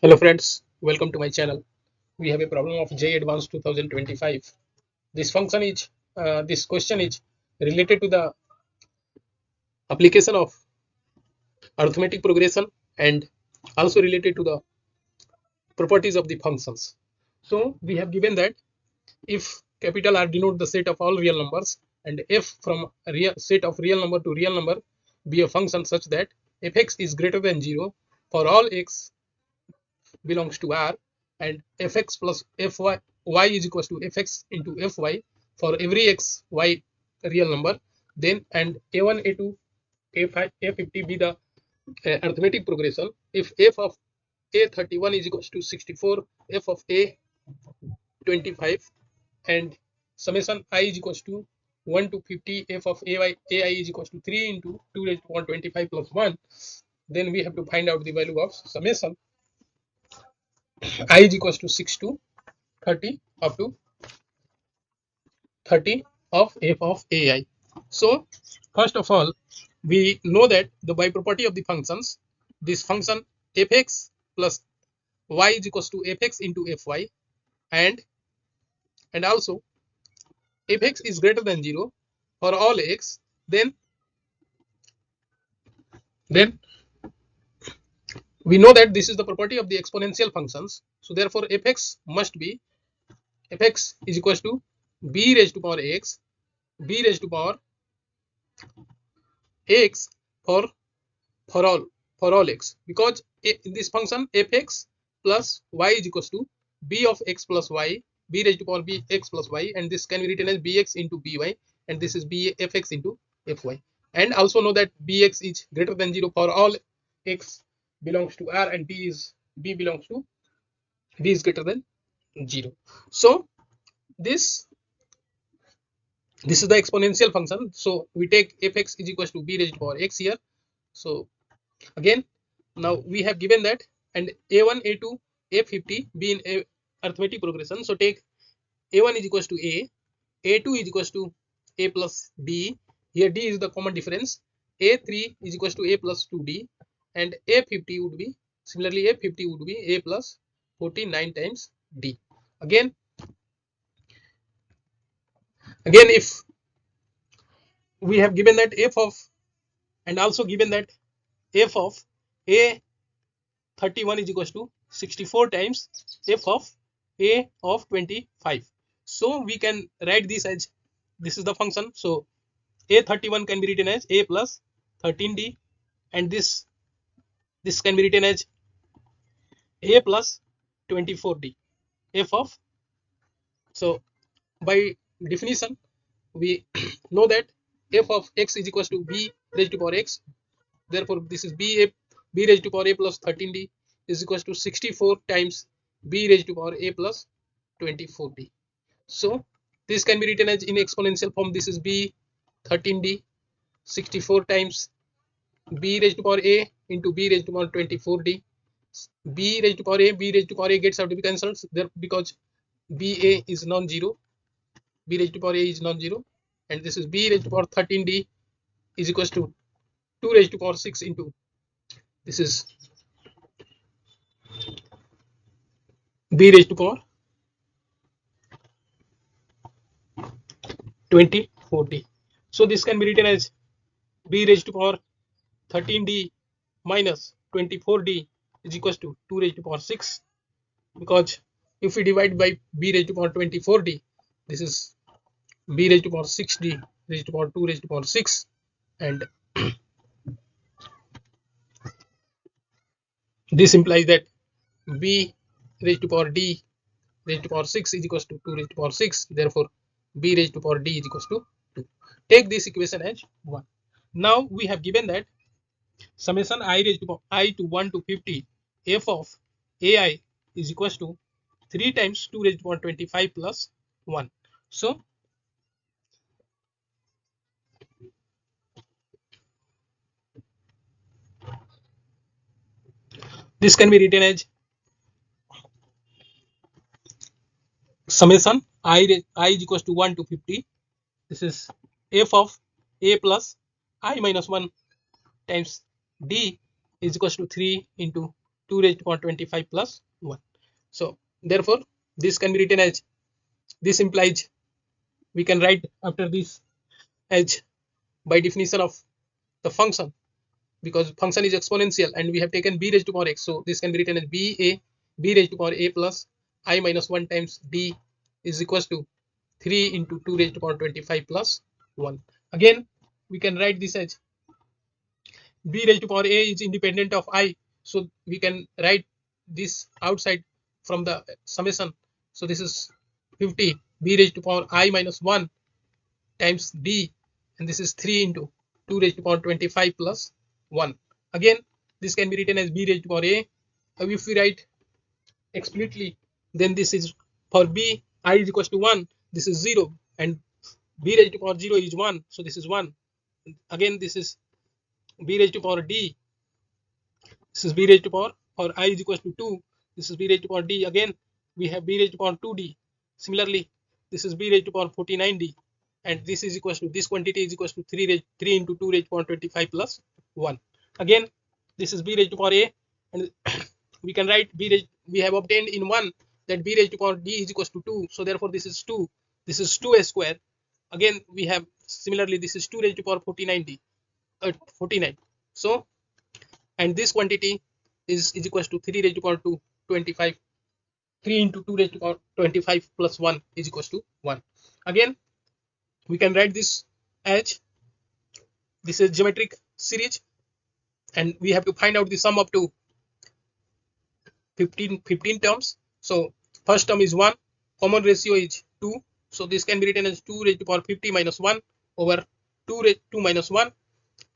Hello friends, welcome to my channel. We have a problem of JEE Advanced 2025. This question is related to the application of arithmetic progression and also related to the properties of the functions. So we have given that if capital R denote the set of all real numbers and f from a real set of real number to real number be a function such that fx is greater than 0 for all x belongs to R and fx plus fy y is equals to fx into fy for every x y real number, then and a1 a2 a5 a50 be the arithmetic progression. If f of a31 is equals to 64, f of a25 and summation I is equals to 1 to 50, f of ai is equals to 3 into 2 raised to 125 plus 1, then we have to find out the value of summation I is equals to 6 to 30 up to 30 of f of ai. So first of all, we know that the by property of the functions, this function fx plus y is equals to fx into fy, and also fx is greater than 0 for all x, then we know that this is the property of the exponential functions. So therefore fx must be, fx is equals to b raised to power x, b raised to power x for all x, because in this function fx plus y is equals to b of x plus y, b raised to power b x plus y, and this can be written as bx into by, and this is b fx into fy. And also know that bx is greater than 0 for all x belongs to R and b is greater than 0. So this is the exponential function. So we take fx is equals to b raised to power x here. So again, now we have given that, and a1 a2 a50 be in a arithmetic progression. So take a1 is equals to a2 is equals to a plus d, here d is the common difference, a3 is equals to a plus 2d, and a50 would be similarly a50 would be a plus 49 times d. Again if we have given that f of, and also given that f of a31 is equals to 64 times f of a of 25. So we can write this as, this is the function. So a31 can be written as a plus 13d, and this can be written as a plus 24d f of. So by definition we know that f of x is equals to b raised to power x. Therefore this is b raised to power a plus 13d is equals to 64 times b raised to power a plus 24d. So this can be written as in exponential form. This is b 13d 64 times b raised to power a into b raised to power 24d. B raised to power a gets out to be cancelled there, because ba is non-zero, b raised to power a is non-zero, and this is b raised to power 13d is equals to 2 raised to power 6 into, this is b raised to power 24d. So this can be written as b raised to power 13d minus 24d is equals to 2 raised to power 6, because if we divide by b raised to power 24d, this is b raised to power 6d raised to power 2 raised to power 6, and this implies that b raised to power d raised to power 6 is equals to 2 raised to power 6. Therefore b raised to power d is equals to 2. Take this equation as 1. Now we have given that summation I raised to power I to 1 to 50 f of ai is equals to 3 times 2 raised to power 25 plus 1. So this can be written as summation I is equals to 1 to 50. This is f of a plus I minus 1 times d is equals to 3 into 2 raised to power 25 plus 1. So therefore this can be written as, this implies, we can write after this as, by definition of the function, because function is exponential and we have taken b raised to power x, so this can be written as b raised to power a plus I minus 1 times d is equals to 3 into 2 raised to power 25 plus 1. Again we can write this as, b raised to power a is independent of I, so we can write this outside from the summation. So this is 50 b raised to power I minus 1 times d, and this is 3 into 2 raised to power 25 plus 1. Again this can be written as b raised to power a. If we write explicitly, then this is, for b I is equals to 1, this is 0, and b raised to power 0 is 1, so this is 1. Again this is b raised to power d, this is b raised to power, for I is equals to 2, this is b raised to power d. Again we have b raised to power 2d. Similarly this is b raised to power 49d, and this is equals to, this quantity is equals to 3 into 2 raised to power 25 plus 1. Again this is b raised to power a, and we can write b raised, we have obtained in 1 that b raised to power d is equals to 2, so therefore this is 2, this is 2a square. Again we have, similarly this is 2 raised to power 49d, 49. So and this quantity is equals to 3 raised to power 2 25, 3 into 2 raised to power 25 plus 1 is equals to 1. Again we can write this as, this is geometric series, and we have to find out the sum up to 15 terms. So first term is 1, common ratio is 2, so this can be written as 2 raised to power 50 minus 1 over 2 minus 1,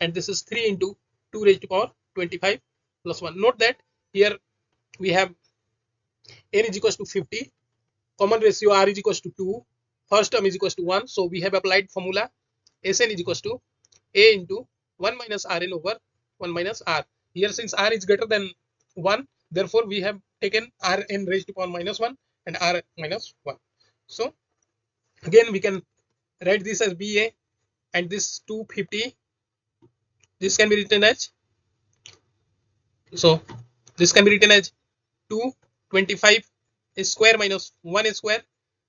and this is 3 into 2 raised to power 25 plus 1. Note that here we have n is equals to 50, common ratio r is equals to 2, first term is equals to 1, so we have applied formula Sn is equals to a into 1 minus Rn over 1 minus r. Here since r is greater than 1, therefore we have taken Rn raised to power minus 1 and r minus 1. So again we can write this as Ba, and this 250, this can be written as, so this can be written as 225 square minus 1 square,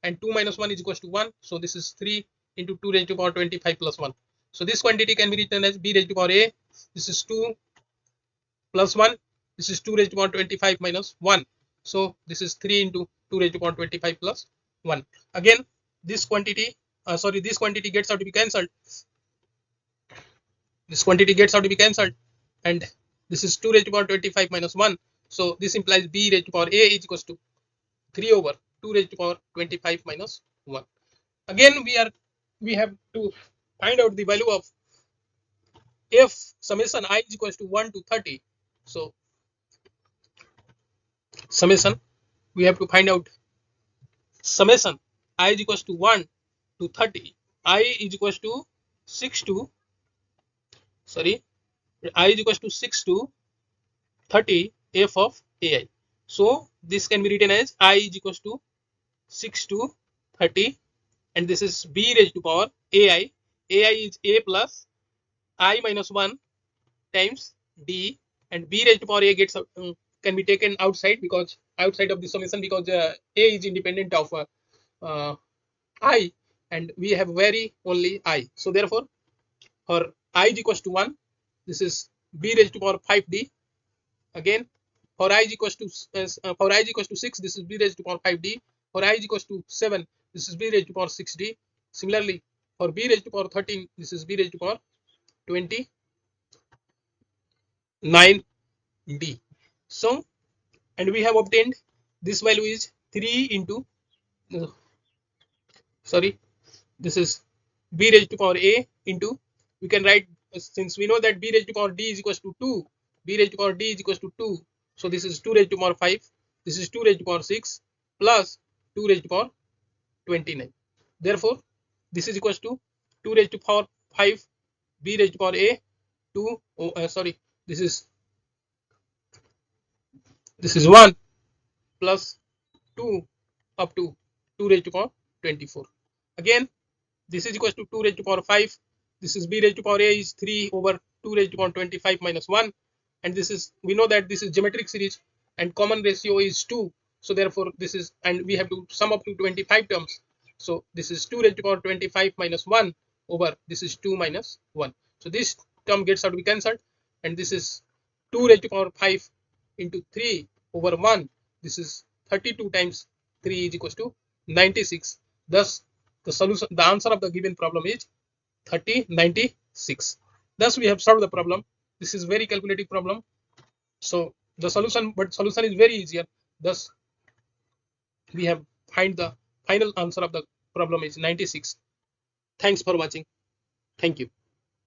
and 2 minus 1 is equals to 1, so this is 3 into 2 raised to power 25 plus 1. So this quantity can be written as b raised to power a, this is 2 plus 1, this is 2 raised to power 25 minus 1, so this is 3 into 2 raised to power 25 plus 1. Again this quantity, this quantity gets out to be cancelled, this quantity gets out to be cancelled, and this is 2 raised to power 25 minus 1, so this implies b raised to power a is equals to 3 over 2 raised to power 25 minus 1. Again we have to find out the value of f summation I is equals to 1 to 30. So summation, we have to find out summation I is equals to 1 to 30, I is equals to 6 to, sorry, I is equals to 6 to 30 f of ai. So this can be written as I is equals to 6 to 30, and this is b raised to power ai. Ai is a plus I minus 1 times d, and b raised to power a gets can be taken outside, because outside of the summation, because a is independent of I, and we have vary only I. So therefore for I is equals to 1, this is b raised to power 5d. Again for I is equals to 6, this is b raised to power 5d. For I is equals to 7, this is b raised to power 6d. Similarly for b raised to power 13, this is b raised to power 29d. So and we have obtained this value is 3 into, sorry, this is b raised to power a into, we can write, since we know that b raised to power d is equals to 2, b raised to power d is equals to 2, so this is 2 raised to power 5, this is 2 raised to power 6 plus 2 raised to power 29. Therefore this is equals to 2 raised to power 5 b raised to power a 2, sorry, this is 1 plus 2 up to 2 raised to power 24. Again this is equals to 2 raised to power 5, this is b raised to power a is 3 over 2 raised to power 25 minus 1, and this is, we know that this is geometric series, and common ratio is 2. So therefore this is, and we have to sum up to 25 terms. So this is 2 raised to power 25 minus 1 over this is 2 minus 1. So this term gets out to be cancelled, and this is 2 raised to power 5 into 3 over 1. This is 32 times 3 is equals to 96. Thus the solution, the answer of the given problem is 3096. Thus we have solved the problem. This is very calculative problem. So the solution, but solution is very easier. Thus we have find the final answer of the problem is 96. Thanks for watching. Thank you.